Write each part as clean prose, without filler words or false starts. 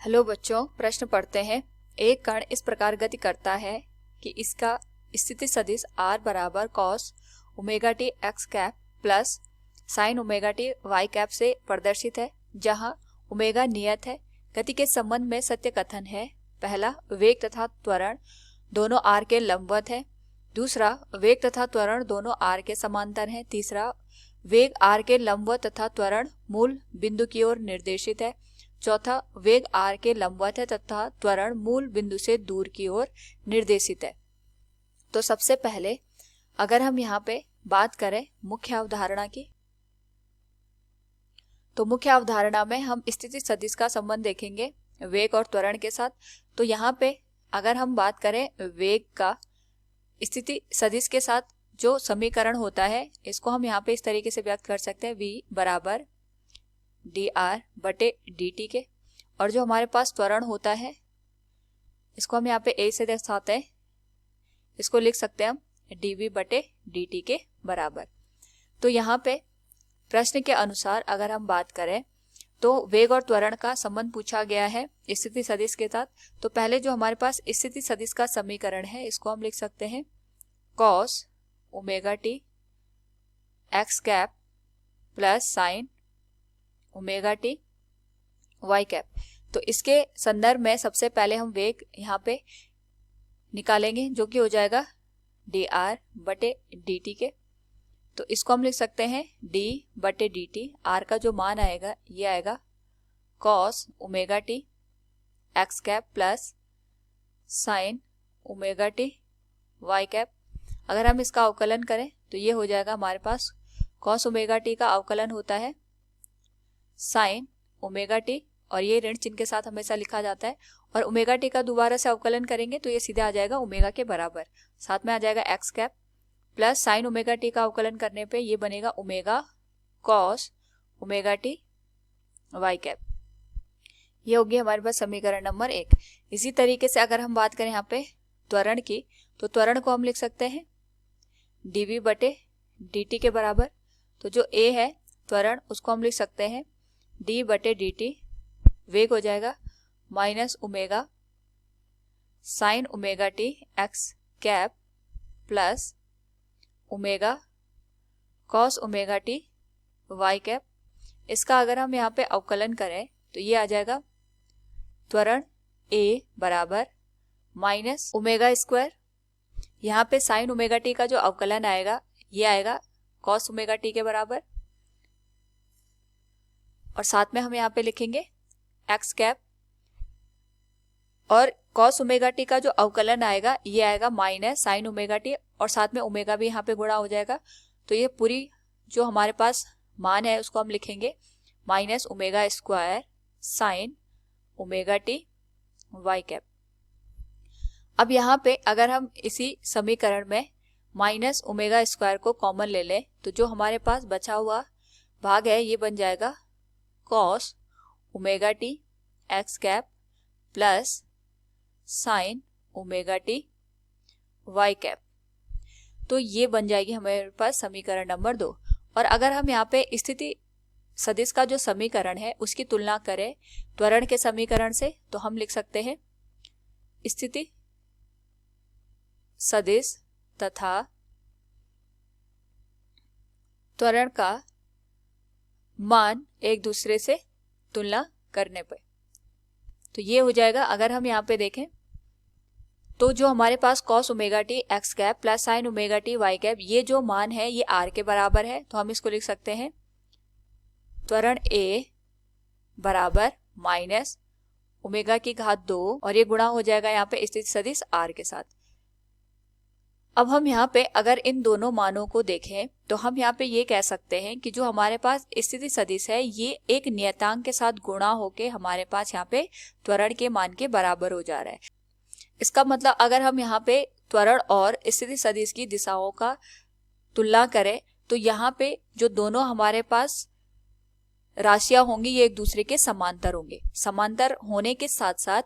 Hello बच्चों, प्रश्न पढ़ते हैं। एक कण इस प्रकार गति करता है कि इसका स्थिति सदिश r बराबर cos omega T X cap plus sine omega T Y cap से प्रदर्शित है, जहां ओमेगा नियत है। गति के संबंध में सत्य कथन है। पहला, वेग तथा त्वरण दोनों r के लंबवत है। दूसरा, वेग तथा त्वरण दोनों r के समांतर हैं। तीसरा, वेग r के लंबवत तथा त्वरण मूल बिंदु की ओर निर्देशित है। चौथा, वेग r के लंबवत है तथा त्वरण मूल बिंदु से दूर की ओर निर्देशित है। तो सबसे पहले अगर हम यहाँ पे बात करें मुख्य अवधारणा की, तो मुख्य अवधारणा में हम स्थिति सदिश का संबंध देखेंगे वेग और त्वरण के साथ। तो यहाँ पे अगर हम बात करें वेग का स्थिति सदिश के साथ जो समीकरण होता है, इसको हम यहाँ पे इस तरीके से व्यक्त कर सकते हैं, v बराबर dr बटे dt के। और जो हमारे पास त्वरण होता है, इसको हम यहाँ पे a से दर्शाते हैं, इसको लिख सकते हैं हम dv बटे dt के बराबर। तो यहाँ पे प्रश्न के अनुसार अगर हम बात करें तो वेग और त्वरण का संबंध पूछा गया है स्थिति सदिश के साथ। तो पहले जो हमारे पास स्थिति सदिश का समीकरण है, इसको हम लिख सकते हैं cos omega T X cap plus sine omega T Y cap. तो इसके संदर्भ में सबसे पहले हम वेग यहाँ पे निकालेंगे, जो कि हो जाएगा dr बटे dt के। तो इसको हम लिख सकते हैं d बटे dt। r का जो मान आएगा ये आएगा cos omega T X cap plus sine omega T Y cap. अगर हम इसका अवकलन करें तो ये हो जाएगा हमारे पास cos ओमेगा टी का अवकलन होता है साइन ओमेगा टी, और ये ऋण चिन्ह के साथ हमेशा लिखा जाता है। और ओमेगा टी का दोबारा से अवकलन करेंगे तो ये सीधे आ जाएगा ओमेगा के बराबर, साथ में आ जाएगा X cap plus sine omega T का अवकलन करने पे ये बनेगा omega cos omega T Y cap. ये होगी हमारे पास समीकरण नंबर 1। इसी तरीके से अगर हम बात करें यहाँ पे त्वरण की, तो त्वरण को हम लिख सकते हैं dv बटे dt के बराबर। तो जो a है त्वरण, उसको हम लिख सकते हैं d बटे dt। वेग हो जाएगा minus omega sine omega T X cap plus omega cos omega T Y cap. इसका अगर हम यहाँ पे अवकलन करें तो ये आ जाएगा त्वरण a बराबर माइनस ओमेगा स्क्वायर। यहाँ पे साइन ओमेगा टी का जो अवकलन आएगा ये आएगा कॉस ओमेगा टी के बराबर, और साथ में हम यहाँ पे लिखेंगे एक्स कैप, और कॉस ओमेगा टी का जो अवकलन आएगा ये आएगा माइनस साइन ओमेगा टी, और साथ में ओमेगा भी यहाँ पे गुणा हो जाएगा। तो ये पूरी जो हमारे पास मान है उसको हम लिखेंगे minus omega square sine omega T Y cap. अब यहाँ पे अगर हम इसी समीकरण में माइनस ओमेगा स्क्वायर को कॉमन ले लें तो जो हमारे पास बचा हुआ भाग है ये बन जाएगा cos omega T X cap plus sine omega T Y cap. तो ये बन जाएगी हमारे पास समीकरण नंबर 2। और अगर हम यहाँ पे स्थिति सदिश का जो समीकरण है उसकी तुलना करें त्वरण के समीकरण से, तो हम लिख सकते हैं स्थिति सदिश तथा त्वरण का मान एक दूसरे से तुलना करने पर। तो ये हो जाएगा, अगर हम यहाँ पे देखें तो जो हमारे पास cos omega T X cap plus sine omega T Y cap, ये जो मान है ये r के बराबर है। तो हम इसको लिख सकते हैं त्वरण a बराबर माइनस ओमेगा की घात 2, और ये गुणा हो जाएगा यहाँ पे स्थिति सदिश r के साथ। अब हम यहाँ पे अगर इन दोनों मानों को देखें तो हम यहाँ पे ये कह सकते हैं कि जो हमारे पास स्थिति सदिश है ये एक नियतांक के साथ गुणा होके हमारे पास यहाँ पे त्वरण के मान के बराबर हो जा रहा है। इसका मतलब अगर हम यहाँ पे त्वरण और स्थिति सदिश की दिशाओं का तुलना करें तो यहाँ पे जो दोनों हमारे पास राशियां होंगी ये एक दूसरे के समांतर होंगे। समांतर होने के साथ साथ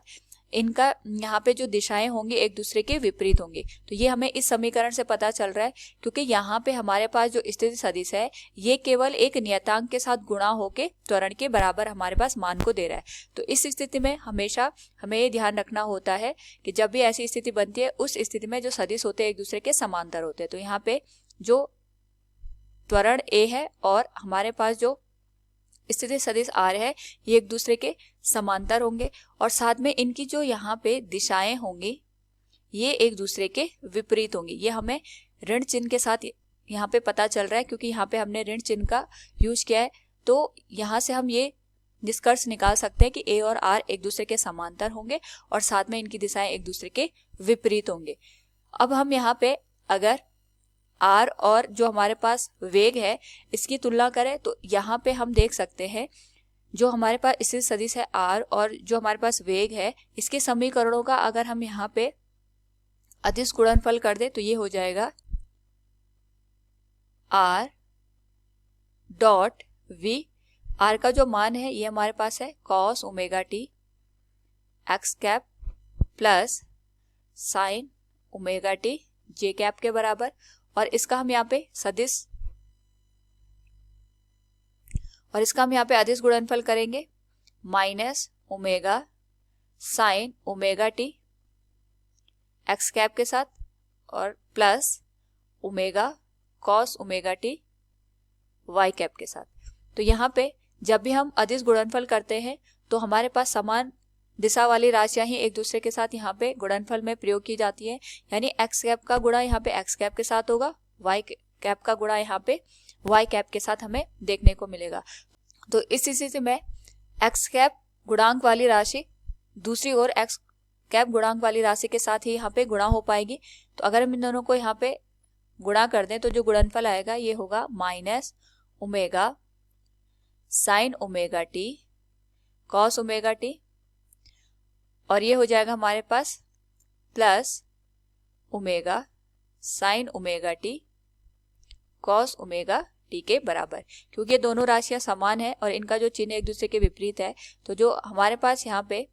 इनका यहाँ पे जो दिशाएं होंगी एक दूसरे के विपरीत होंगी। तो ये हमें इस समीकरण से पता चल रहा है, क्योंकि यहाँ पे हमारे पास जो स्थिति सदिश है ये केवल एक नियतांक के साथ गुणा होके त्वरण के बराबर हमारे पास मान को दे रहा है। तो इस स्थिति में हमेशा हमें ये ध्यान रखना होता है कि जब भी ऐसी स्थिति बनती है उस स्थिति में जो सदिश होते हैं एक दूसरे के समांतर होते हैं। तो यहाँ पे जो त्वरण ए है और हमारे पास जो स्थिति सदिश आर है ये एक दूसरे के समांतर होंगे, और साथ में इनकी जो यहाँ पे दिशाएं होंगी ये एक दूसरे के विपरीत होंगी। ये हमें ऋण चिन्ह के साथ यहाँ पे पता चल रहा है, क्योंकि यहाँ पे हमने ऋण चिन्ह का यूज किया है। तो यहाँ से हम ये निष्कर्ष निकाल सकते हैं कि ए और आर एक दूसरे के समांतर होंगे और साथ में इनकी दिशाएं एक दूसरे के विपरीत होंगे। अब हम यहाँ पे अगर आर और जो हमारे पास वेग है इसकी तुलना करें तो यहाँ पे हम देख सकते हैं जो हमारे पास स्थिति सदिश है आर और जो हमारे पास वेग है इसके समीकरणों का अगर हम यहाँ पे अदिश गुणनफल कर दे तो ये हो जाएगा आर डॉट वी। आर का जो मान है ये हमारे पास है cos omega T X cap plus sine omega T J cap के बराबर, और इसका हम यहाँ पे सदिश और इसका हम यहाँ पे अदिश गुणनफल करेंगे minus omega sine omega T X cap के साथ और plus omega cos omega T Y cap के साथ। तो यहाँ पे जब भी हम अदिश गुणनफल करते हैं तो हमारे पास समान दिशा वाली राशियां ही एक दूसरे के साथ यहाँ पे गुणनफल में प्रयोग की जाती है, यानी एक्स कैप का गुणा यहाँ पे एक्स कैप के साथ होगा, वाई कैप का गुणा यहाँ पे वाई कैप के साथ हमें देखने को मिलेगा। तो इस स्थिति में एक्स कैप गुणांक वाली राशि दूसरी ओर एक्स कैप गुणांक वाली राशि के साथ ही यहाँ पे गुणा हो पाएगी। तो अगर हम इन दोनों को यहाँ पे गुणा कर दें तो जो गुणनफल आएगा ये होगा minus omega sine omega T cos omega T, और ये हो जाएगा हमारे पास plus omega sine omega T cos omega T के बराबर। क्योंकि ये दोनों राशियां समान है और इनका जो चिन्ह एक दूसरे के विपरीत है, तो जो हमारे पास यहाँ पे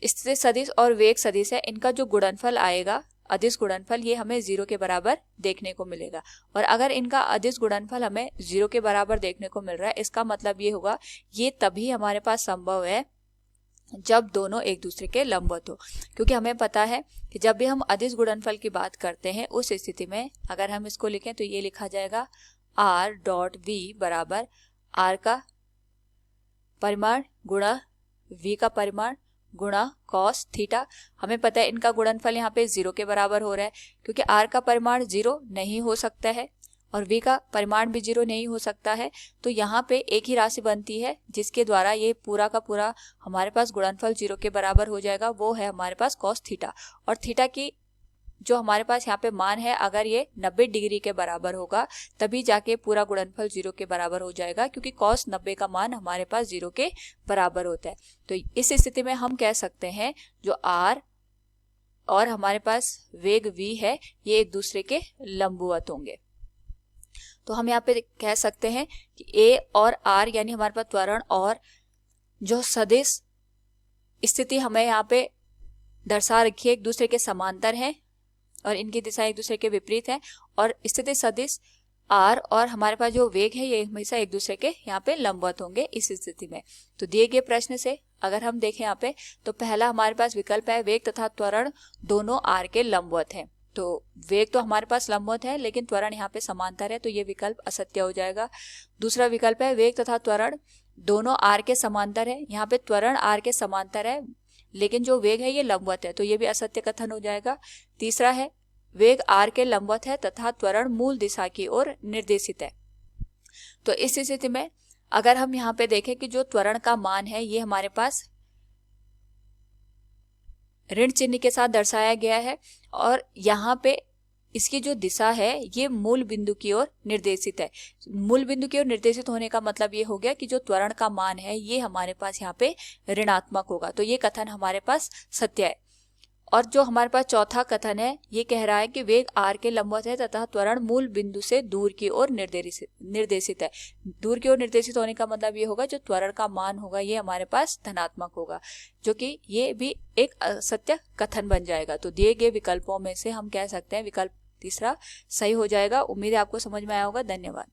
स्थिति सदिश और वेग सदिश है इनका जो गुणनफल आएगा अदिश गुणनफल ये हमें 0 के बराबर देखने को मिलेगा। और अगर इनका अदिश गुणनफल हमें 0 के बराबर देखने को मिल रहा है इसका मतलब ये होगा ये तभी हमारे पास संभव है जब दोनों एक दूसरे के लंबवत हो। क्योंकि हमें पता है कि जब भी हम अदिश गुणनफल की बात करते हैं उस स्थिति में अगर हम इसको लिखें तो ये लिखा जाएगा आर डॉट वी बराबर आर का परिमाण गुणा वी का परिमाण गुणा कॉस थीटा। हमें पता है इनका गुणनफल यहाँ पे 0 के बराबर हो रहा है, क्योंकि आर का परिमाण 0 नहीं हो सकता है और v का परिमाण भी 0 नहीं हो सकता है। तो यहाँ पे एक ही राशि बनती है जिसके द्वारा ये पूरा का पूरा हमारे पास गुणनफल 0 के बराबर हो जाएगा, वो है हमारे पास कॉस थीटा। और थीटा की जो हमारे पास यहाँ पे मान है अगर ये 90 डिग्री के बराबर होगा तभी जाके पूरा गुणनफल 0 के बराबर हो जाएगा, क्योंकि कॉस 90 का मान हमारे पास 0 के बराबर होता है। तो इस स्थिति में हम कह सकते हैं जो r और हमारे पास वेग v है ये एक दूसरे के लंबवत होंगे। तो हम यहाँ पे कह सकते हैं कि a और r यानी हमारे पास त्वरण और जो सदिश स्थिति हमें यहाँ पे दर्शा रखी है एक दूसरे के समांतर हैं और इनकी दिशा एक दूसरे के विपरीत है, और स्थिति सदिश r और हमारे पास जो वेग है ये हमेशा एक दूसरे के यहाँ पे लंबवत होंगे इस स्थिति में। तो दिए गए प्रश्न से अगर हम देखें यहाँ पे तो पहला हमारे पास विकल्प है वेग तथा त्वरण दोनों r के लंबवत हैं। तो वेग तो हमारे पास लंबवत है लेकिन त्वरण यहाँ पे समांतर है, तो ये विकल्प असत्य हो जाएगा। दूसरा विकल्प है वेग तथा त्वरण दोनों r के समांतर है, यहाँ पे त्वरण r के समांतर है लेकिन जो वेग है ये लंबवत है, तो ये भी असत्य कथन हो जाएगा। तीसरा है वेग r के लंबवत है तथा त्वरण मूल दिशा की ओर निर्देशित है। तो इस स्थिति में अगर हम यहाँ पे देखें कि जो त्वरण का मान है ये हमारे पास ऋण चिन्ह के साथ दर्शाया गया है और यहाँ पे इसकी जो दिशा है ये मूल बिंदु की ओर निर्देशित है। मूल बिंदु की ओर निर्देशित होने का मतलब ये हो गया कि जो त्वरण का मान है ये हमारे पास यहाँ पे ऋणात्मक होगा, तो ये कथन हमारे पास सत्य है। और जो हमारे पास चौथा कथन है, ये कह रहा है कि वेग r के लंबवत है तथा त्वरण मूल बिंदु से दूर की ओर निर्देशित है। दूर की ओर निर्देशित होने का मतलब ये होगा जो त्वरण का मान होगा ये हमारे पास धनात्मक होगा, जो कि ये भी एक असत्य कथन बन जाएगा। तो दिए गए विकल्पों में से हम कह सकते हैं विकल्प तीसरा सही हो जाएगा। उम्मीद है आपको समझ में आया होगा। धन्यवाद।